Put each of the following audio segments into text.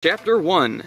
Chapter 1.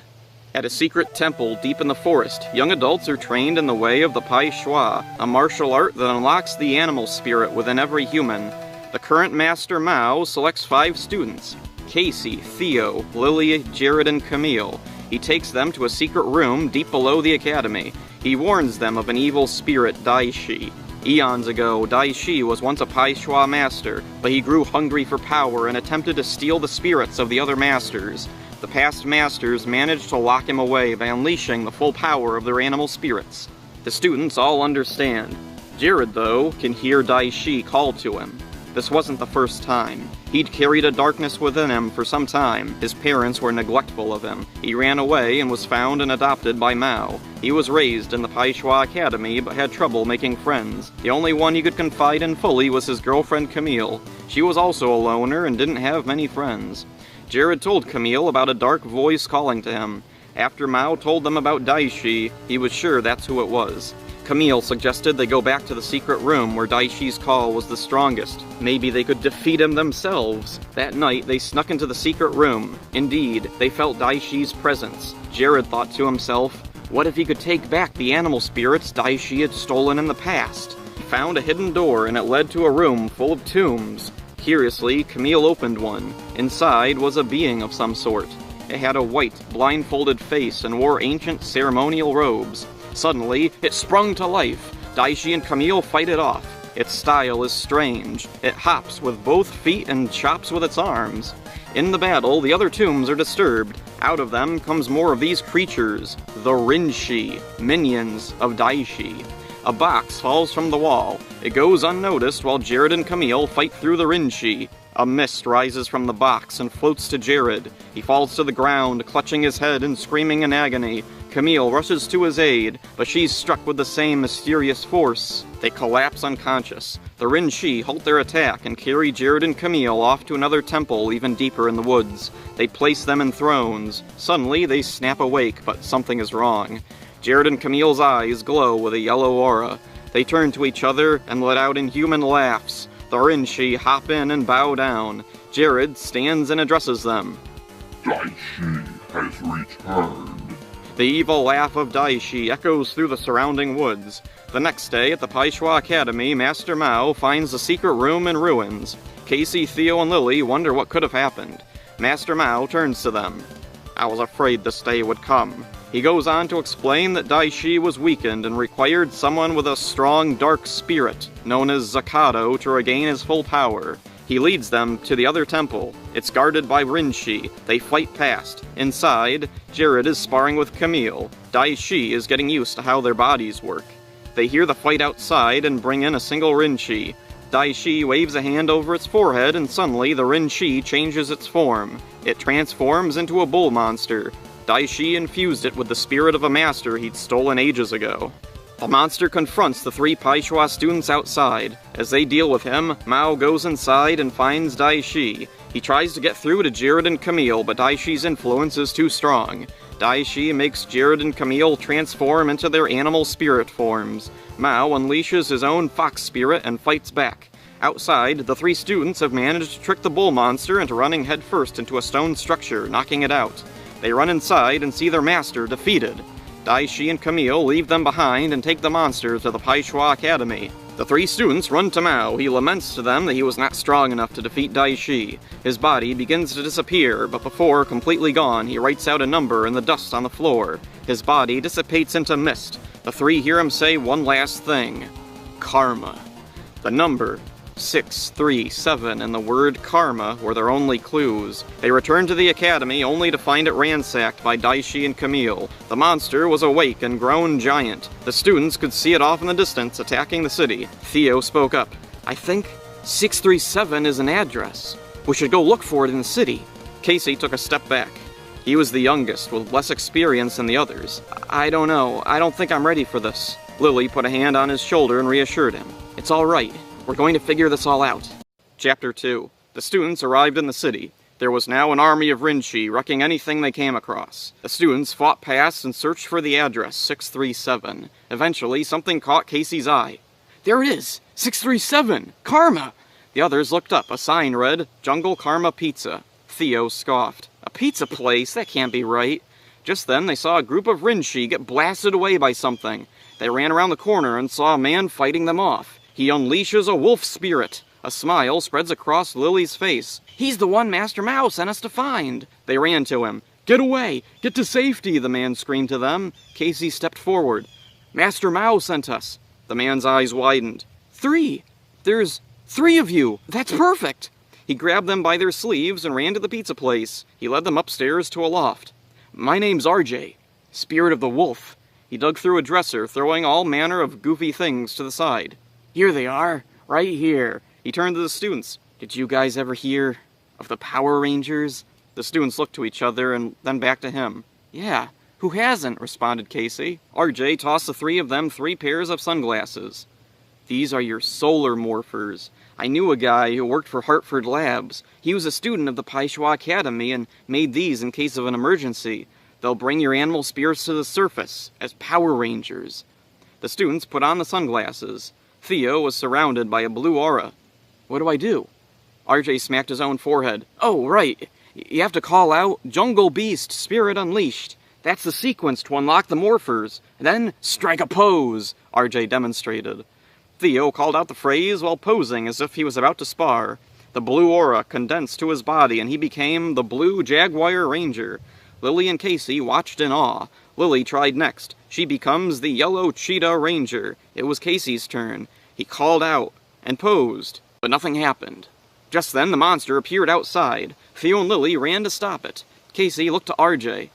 At a secret temple deep in the forest, young adults are trained in the way of the Pai Shui, a martial art that unlocks the animal spirit within every human. The current master Mao selects 5 students: Casey, Theo, Lily, Jared, and Camille. He takes them to a secret room deep below the academy. He warns them of an evil spirit, Daishi. Eons ago, Daishi was once a Pai Shui master, but he grew hungry for power and attempted to steal the spirits of the other masters. The past masters managed to lock him away by unleashing the full power of their animal spirits. The students all understand. Jared, though, can hear Daishi call to him. This wasn't the first time. He'd carried a darkness within him for some time. His parents were neglectful of him. He ran away and was found and adopted by Mao. He was raised in the Pai Shui Academy, but had trouble making friends. The only one he could confide in fully was his girlfriend Camille. She was also a loner and didn't have many friends. Jared told Camille about a dark voice calling to him. After Mao told them about Daishi, he was sure that's who it was. Camille suggested they go back to the secret room where Daishi's call was the strongest. Maybe they could defeat him themselves. That night, they snuck into the secret room. Indeed, they felt Daishi's presence. Jared thought to himself, what if he could take back the animal spirits Daishi had stolen in the past? He found a hidden door, and it led to a room full of tombs. Curiously, Camille opened one. Inside was a being of some sort. It had a white, blindfolded face and wore ancient ceremonial robes. Suddenly, it sprung to life. Daishi and Camille fight it off. Its style is strange. It hops with both feet and chops with its arms. In the battle, the other tombs are disturbed. Out of them comes more of these creatures, the Rinshi, minions of Daishi. A box falls from the wall. It goes unnoticed while Jared and Camille fight through the Rinshi. A mist rises from the box and floats to Jared. He falls to the ground, clutching his head and screaming in agony. Camille rushes to his aid, but she's struck with the same mysterious force. They collapse unconscious. The Rinshi halt their attack and carry Jared and Camille off to another temple even deeper in the woods. They place them in thrones. Suddenly, they snap awake, but something is wrong. Jared and Camille's eyes glow with a yellow aura. They turn to each other and let out inhuman laughs. The Rinshi hop in and bow down. Jared stands and addresses them. Daishi has returned. The evil laugh of Daishi echoes through the surrounding woods. The next day at the Pai Shui Academy, Master Mao finds the secret room in ruins. Casey, Theo, and Lily wonder what could have happened. Master Mao turns to them. I was afraid this day would come. He goes on to explain that Daishi was weakened and required someone with a strong dark spirit, known as Zakado, to regain his full power. He leads them to the other temple. It's guarded by Rinshi. They fight past. Inside, Jared is sparring with Camille. Daishi is getting used to how their bodies work. They hear the fight outside and bring in a single Rinshi. Daishi waves a hand over its forehead, and suddenly the Rinshi changes its form. It transforms into a bull monster. Daishi infused it with the spirit of a master he'd stolen ages ago. The monster confronts the 3 Pai Shui students outside. As they deal with him, Mao goes inside and finds Daishi. He tries to get through to Jared and Camille, but Daishi's influence is too strong. Daishi makes Jared and Camille transform into their animal spirit forms. Mao unleashes his own fox spirit and fights back. Outside, the 3 students have managed to trick the bull monster into running headfirst into a stone structure, knocking it out. They run inside and see their master defeated. Daishi and Camille leave them behind and take the monster to the Pai Shui Academy. The 3 students run to Mao. He laments to them that he was not strong enough to defeat Daishi. His body begins to disappear, but before completely gone, he writes out a number in the dust on the floor. His body dissipates into mist. The 3 hear him say one last thing. Karma. The number 637 and the word karma were their only clues. They returned to the academy only to find it ransacked by Daishi and Camille. The monster was awake and grown giant. The students could see it off in the distance, attacking the city. Theo spoke up. I think 637 is an address. We should go look for it in the city. Casey took a step back. He was the youngest, with less experience than the others. I don't know. I don't think I'm ready for this. Lily put a hand on his shoulder and reassured him. It's all right. We're going to figure this all out. Chapter 2. The students arrived in the city. There was now an army of Rinshi, wrecking anything they came across. The students fought past and searched for the address, 637. Eventually, something caught Casey's eye. There it is! 637! Karma! The others looked up. A sign read, Jungle Karma Pizza. Theo scoffed. A Pizza place? That can't be right. Just then, they saw a group of Rinshi get blasted away by something. They ran around the corner and saw a man fighting them off. He unleashes a wolf spirit. A smile spreads across Lily's face. He's the one Master Mao sent us to find. They ran to him. Get away! Get to safety, the man screamed to them. Casey stepped forward. Master Mao sent us. The man's eyes widened. 3! There's 3 of you! That's perfect! He grabbed them by their sleeves and ran to the pizza place. He led them upstairs to a loft. My name's RJ, Spirit of the Wolf. He dug through a dresser, throwing all manner of goofy things to the side. Here they are, right here. He turned to the students. Did you guys ever hear of the Power Rangers? The students looked to each other and then back to him. Yeah, who hasn't? Responded Casey. RJ tossed the 3 of them 3 pairs of sunglasses. These are your solar morphers. I knew a guy who worked for Hartford Labs. He was a student of the Paishwa Academy and made these in case of an emergency. They'll bring your animal spirits to the surface as Power Rangers. The students put on the sunglasses. Theo was surrounded by a blue aura. What do I do? RJ smacked his own forehead. Oh, right. You have to call out, Jungle Beast, Spirit Unleashed. That's the sequence to unlock the morphers. Then, strike a pose, RJ demonstrated. Theo called out the phrase while posing as if he was about to spar. The blue aura condensed to his body and he became the Blue Jaguar Ranger. Lily and Casey watched in awe. Lily tried next. She becomes the Yellow Cheetah Ranger. It was Casey's turn. He called out and posed, but nothing happened. Just then the monster appeared outside. Theo and Lily ran to stop it. Casey looked to RJ.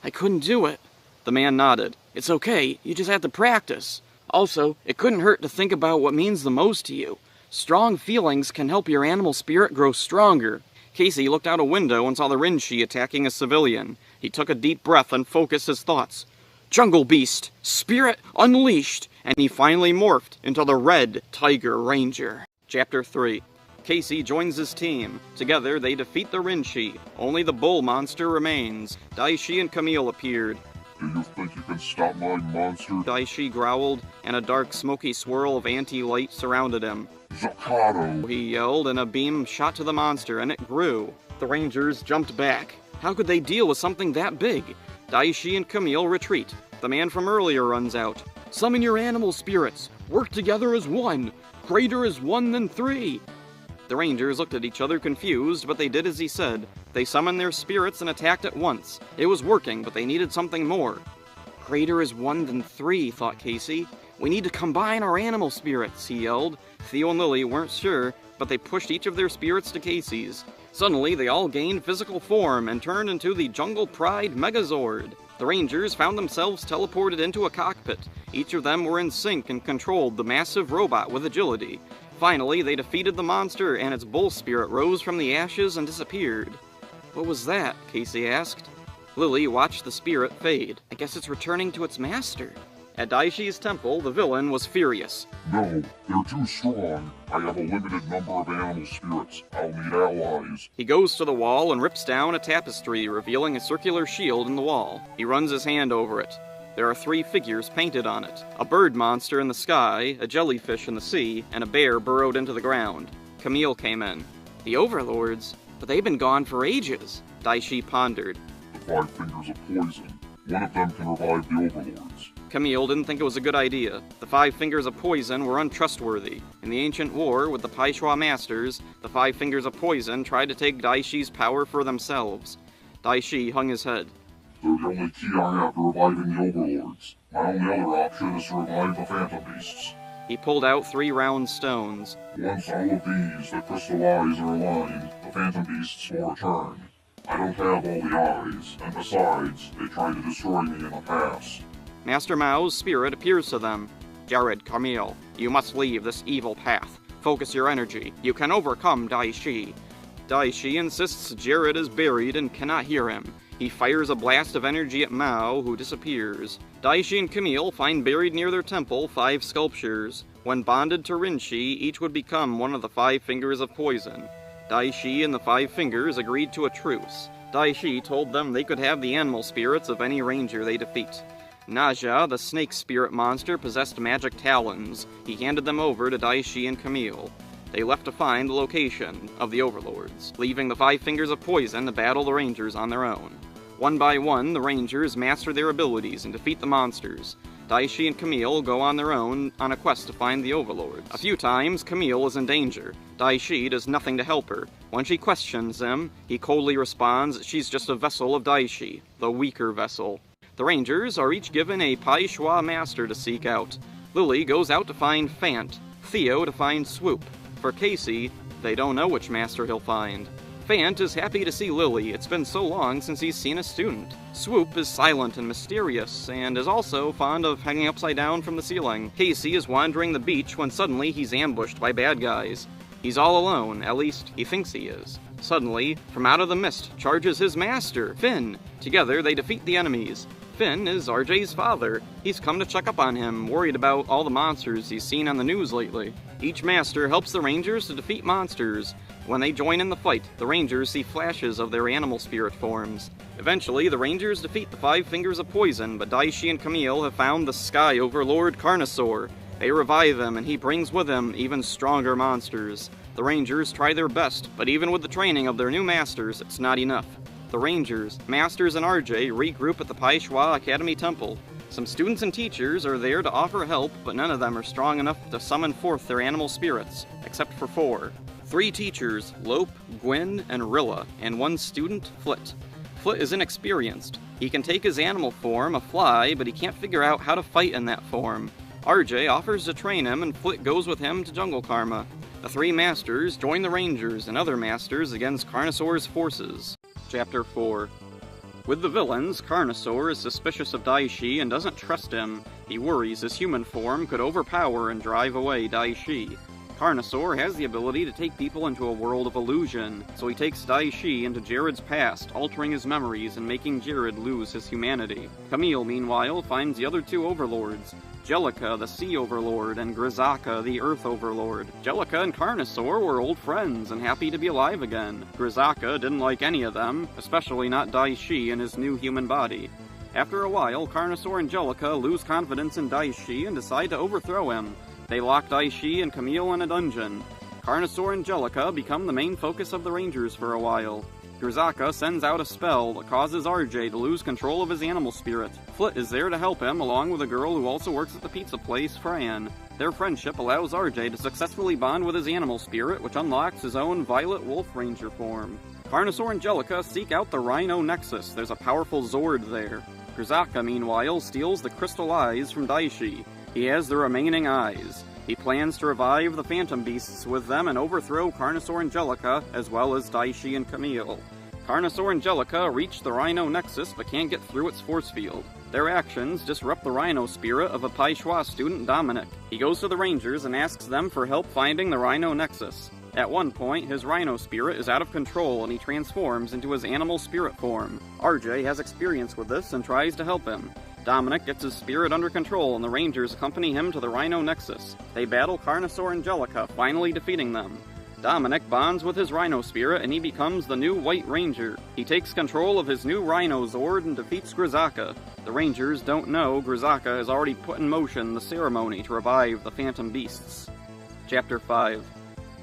I couldn't do it. The man nodded. It's okay, you just have to practice. Also, it couldn't hurt to think about what means the most to you. Strong feelings can help your animal spirit grow stronger. Casey looked out a window and saw the Rinshi attacking a civilian. He took a deep breath and focused his thoughts. Jungle Beast, Spirit Unleashed, and he finally morphed into the Red Tiger Ranger. Chapter 3. Casey joins his team. Together, they defeat the Rinshi. Only the bull monster remains. Daishi and Camille appeared. Do you think you can stop my monster? Daishi growled, and a dark, smoky swirl of anti-light surrounded him. Zakato! He yelled, and a beam shot to the monster, and it grew. The Rangers jumped back. How could they deal with something that big? Daishi and Camille retreat. The man from earlier runs out. Summon your animal spirits. Work together as one. Greater is 1 than 3. The Rangers looked at each other confused, but they did as he said. They summoned their spirits and attacked at once. It was working, but they needed something more. Greater is 1 than 3, thought Casey. We need to combine our animal spirits, he yelled. Theo and Lily weren't sure, but they pushed each of their spirits to Casey's. Suddenly, they all gained physical form and turned into the Jungle Pride Megazord. The Rangers found themselves teleported into a cockpit. Each of them were in sync and controlled the massive robot with agility. Finally, they defeated the monster, and its bull spirit rose from the ashes and disappeared. What was that? Casey asked. Lily watched the spirit fade. I guess it's returning to its master. At Daishi's temple, the villain was furious. No, they're too strong. I have a limited number of animal spirits. I'll need allies. He goes to the wall and rips down a tapestry, revealing a circular shield in the wall. He runs his hand over it. There are 3 figures painted on it. A bird monster in the sky, a jellyfish in the sea, and a bear burrowed into the ground. Camille came in. The overlords? But they've been gone for ages. Daishi pondered. The 5 fingers of poison. One of them can revive the overlords. Camille didn't think it was a good idea. The 5 fingers of poison were untrustworthy. In the ancient war with the Paishwa masters, the 5 fingers of poison tried to take Daishi's power for themselves. Daishi hung his head. They're the only key I have to reviving the overlords. My only other option is to revive the phantom beasts. He pulled out 3 round stones. Once all of these, the crystal eyes are aligned, the phantom beasts will return. I don't have all the eyes, and besides, they tried to destroy me in the past. Master Mao's spirit appears to them. Jared, Camille, you must leave this evil path. Focus your energy. You can overcome Daishi. Daishi insists Jared is buried and cannot hear him. He fires a blast of energy at Mao, who disappears. Daishi and Camille find buried near their temple 5 sculptures. When bonded to Rinshi, each would become one of the 5 fingers of poison. Daishi and the 5 fingers agreed to a truce. Daishi told them they could have the animal spirits of any ranger they defeat. Naja, the snake spirit monster, possessed magic talons. He handed them over to Daishi and Camille. They left to find the location of the overlords, leaving the 5 Fingers of Poison to battle the Rangers on their own. One by one, the Rangers master their abilities and defeat the monsters. Daishi and Camille go on their own on a quest to find the overlords. A few times, Camille is in danger. Daishi does nothing to help her. When she questions him, he coldly responds that she's just a vessel of Daishi, the weaker vessel. The Rangers are each given a Pai Shui master to seek out. Lily goes out to find Fant, Theo to find Swoop. For Casey, they don't know which master he'll find. Fant is happy to see Lily. It's been so long since he's seen a student. Swoop is silent and mysterious, and is also fond of hanging upside down from the ceiling. Casey is wandering the beach when suddenly he's ambushed by bad guys. He's all alone, at least he thinks he is. Suddenly, from out of the mist, charges his master, Finn. Together, they defeat the enemies. Finn is RJ's father. He's come to check up on him, worried about all the monsters he's seen on the news lately. Each master helps the Rangers to defeat monsters. When they join in the fight, the Rangers see flashes of their animal spirit forms. Eventually, the Rangers defeat the 5 Fingers of Poison, but Daishi and Camille have found the Sky Overlord Carnosaur. They revive him, and he brings with him even stronger monsters. The Rangers try their best, but even with the training of their new masters, it's not enough. The Rangers, Masters, and RJ regroup at the Pai Shui Academy Temple. Some students and teachers are there to offer help, but none of them are strong enough to summon forth their animal spirits, except for 4. 3 teachers, Lope, Gwyn, and Rilla, and 1 student, Flit. Flit is inexperienced. He can take his animal form, a fly, but he can't figure out how to fight in that form. RJ offers to train him, and Flit goes with him to Jungle Karma. The 3 masters join the Rangers and other masters against Carnosaur's forces. Chapter 4. With the villains, Carnosaur is suspicious of Daishi and doesn't trust him. He worries his human form could overpower and drive away Daishi. Carnosaur has the ability to take people into a world of illusion, so he takes Daishi into Jared's past, altering his memories and making Jared lose his humanity. Camille, meanwhile, finds the other 2 overlords, Jellica, the Sea Overlord, and Grisaka, the Earth Overlord. Jellica and Carnosaur were old friends and happy to be alive again. Grisaka didn't like any of them, especially not Daishi in his new human body. After a while, Carnosaur and Jellica lose confidence in Daishi and decide to overthrow him. They lock Daishi and Camille in a dungeon. Carnosaur and Jellica become the main focus of the Rangers for a while. Grisaka sends out a spell that causes RJ to lose control of his animal spirit. Flit is there to help him, along with a girl who also works at the pizza place, Fran. Their friendship allows RJ to successfully bond with his animal spirit, which unlocks his own Violet Wolf Ranger form. Carnosaur and Jellica seek out the Rhino Nexus. There's a powerful Zord there. Grisaka, meanwhile, steals the crystal eyes from Daishi. He has the remaining eyes. He plans to revive the Phantom Beasts with them and overthrow Carnosaur and Jellica, as well as Daishi and Camille. Carnosaur and Jellica reach the Rhino Nexus but can't get through its force field. Their actions disrupt the Rhino spirit of a Pai Shui student, Dominic. He goes to the Rangers and asks them for help finding the Rhino Nexus. At one point, his Rhino spirit is out of control and he transforms into his animal spirit form. RJ has experience with this and tries to help him. Dominic gets his spirit under control and the Rangers accompany him to the Rhino Nexus. They battle Carnosaur and Jellica, finally defeating them. Dominic bonds with his Rhino spirit and he becomes the new White Ranger. He takes control of his new Rhino Zord and defeats Grisaka. The Rangers don't know Grisaka has already put in motion the ceremony to revive the Phantom Beasts. Chapter 5.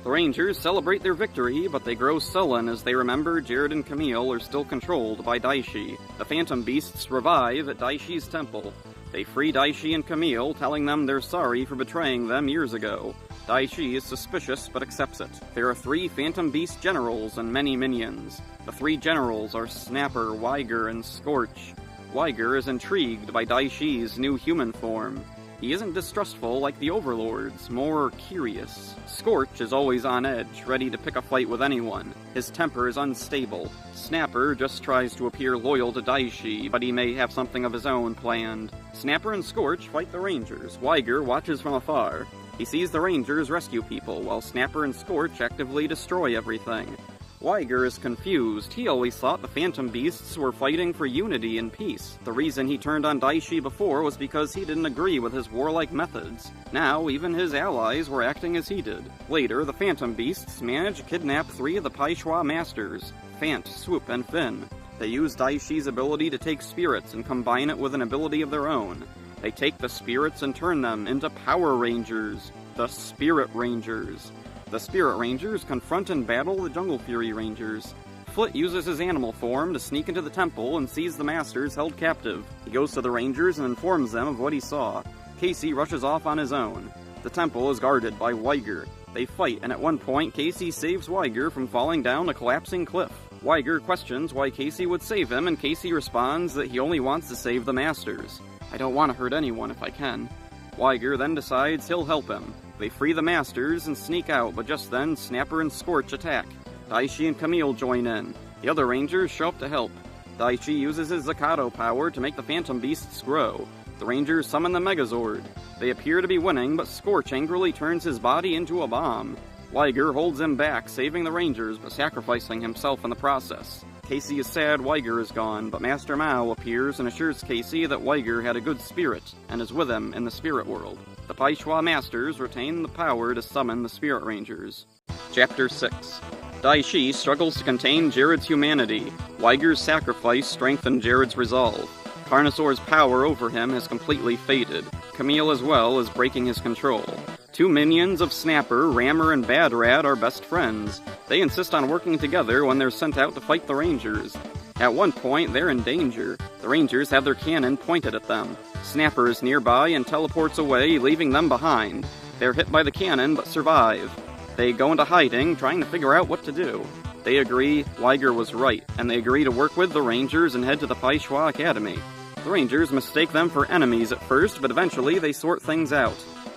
The Rangers celebrate their victory, but they grow sullen as they remember Jared and Camille are still controlled by Daishi. The Phantom Beasts revive at Daishi's temple. They free Daishi and Camille, telling them they're sorry for betraying them years ago. Daishi is suspicious but accepts it. There are 3 Phantom Beast generals and many minions. The 3 generals are Snapper, Weiger, and Scorch. Weiger is intrigued by Daishi's new human form. He isn't distrustful like the overlords, more curious. Scorch is always on edge, ready to pick a fight with anyone. His temper is unstable. Snapper just tries to appear loyal to Daishi, but he may have something of his own planned. Snapper and Scorch fight the Rangers. Weiger watches from afar. He sees the Rangers rescue people, while Snapper and Scorch actively destroy everything. Weiger is confused. He always thought the Phantom Beasts were fighting for unity and peace. The reason he turned on Daishi before was because he didn't agree with his warlike methods. Now, even his allies were acting as he did. Later, the Phantom Beasts manage to kidnap 3 of the Pai Shui masters, Fant, Swoop, and Finn. They use Daishi's ability to take spirits and combine it with an ability of their own. They take the spirits and turn them into Power Rangers, the Spirit Rangers. The Spirit Rangers confront and battle the Jungle Fury Rangers. Flit uses his animal form to sneak into the temple and sees the Masters held captive. He goes to the Rangers and informs them of what he saw. Casey rushes off on his own. The temple is guarded by Weiger. They fight, and at one point, Casey saves Weiger from falling down a collapsing cliff. Weiger questions why Casey would save him, and Casey responds that he only wants to save the Masters. I don't want to hurt anyone if I can. Weiger then decides he'll help him. They free the Masters and sneak out, but just then, Snapper and Scorch attack. Daishi and Camille join in. The other Rangers show up to help. Daishi uses his Zakato power to make the Phantom Beasts grow. The Rangers summon the Megazord. They appear to be winning, but Scorch angrily turns his body into a bomb. Weiger holds him back, saving the Rangers, but sacrificing himself in the process. Casey is sad Weiger is gone, but Master Mao appears and assures Casey that Weiger had a good spirit, and is with him in the spirit world. The Pai Shui Masters retain the power to summon the Spirit Rangers. Chapter 6. Daishi struggles to contain Jared's humanity. Weiger's sacrifice strengthened Jared's resolve. Carnosaur's power over him has completely faded. Camille as well is breaking his control. Two minions of Snapper, Rammer, and Bad Rat are best friends. They insist on working together when they're sent out to fight the Rangers. At one point, they're in danger. The Rangers have their cannon pointed at them. Snapper is nearby and teleports away, leaving them behind. They're hit by the cannon, but survive. They go into hiding, trying to figure out what to do. They agree Weiger was right, and they agree to work with the Rangers and head to the Pai Shui Academy. The Rangers mistake them for enemies at first, but eventually they sort things out.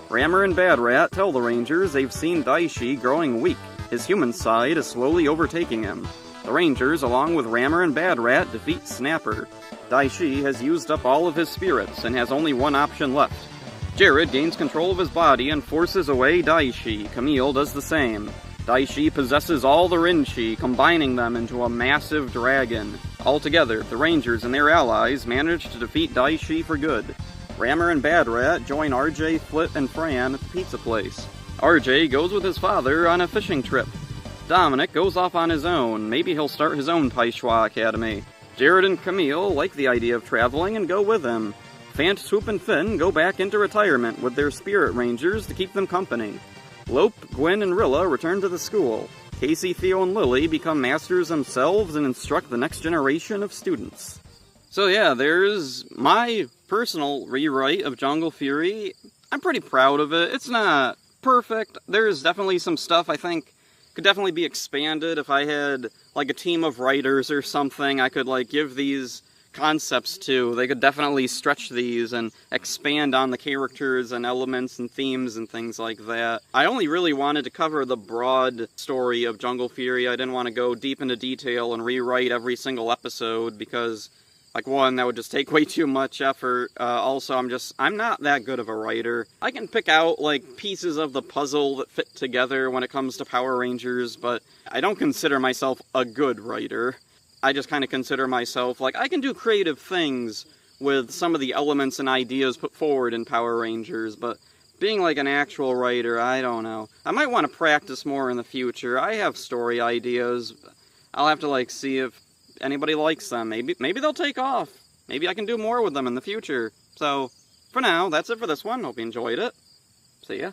Rammer and Bad Rat tell the Rangers they've seen Daishi growing weak. His human side is slowly overtaking him. The Rangers, along with Rammer and Bad Rat, defeat Snapper. Daishi has used up all of his spirits and has only one option left. Jared gains control of his body and forces away Daishi. Camille does the same. Daishi possesses all the Rinchi, combining them into a massive dragon. Altogether, the Rangers and their allies manage to defeat Daishi for good. Rammer and Bad Rat join RJ, Flit, and Fran at the pizza place. RJ goes with his father on a fishing trip. Dominic goes off on his own. Maybe he'll start his own Pai Shui Academy. Jared and Camille like the idea of traveling and go with him. Fant, Swoop, and Finn go back into retirement with their Spirit Rangers to keep them company. Lope, Gwen, and Rilla return to the school. Casey, Theo, and Lily become masters themselves and instruct the next generation of students. So yeah, there's my personal rewrite of Jungle Fury. I'm pretty proud of it. It's not perfect. There's definitely some stuff I think could definitely be expanded. If I had like a team of writers or something, I could like give these concepts to. They could definitely stretch these and expand on the characters and elements and themes and things like that. I only really wanted to cover the broad story of Jungle Fury. I didn't want to go deep into detail and rewrite every single episode because, like, one, that would just take way too much effort. Also, I'm not that good of a writer. I can pick out, like, pieces of the puzzle that fit together when it comes to Power Rangers, but I don't consider myself a good writer. I just kind of consider myself, like, I can do creative things with some of the elements and ideas put forward in Power Rangers, but being, like, an actual writer, I don't know. I might want to practice more in the future. I have story ideas. I'll have to, like, see if anybody likes them. Maybe they'll take off. Maybe I can do more with them in the future. So, for now, that's it for this one. Hope you enjoyed it. See ya.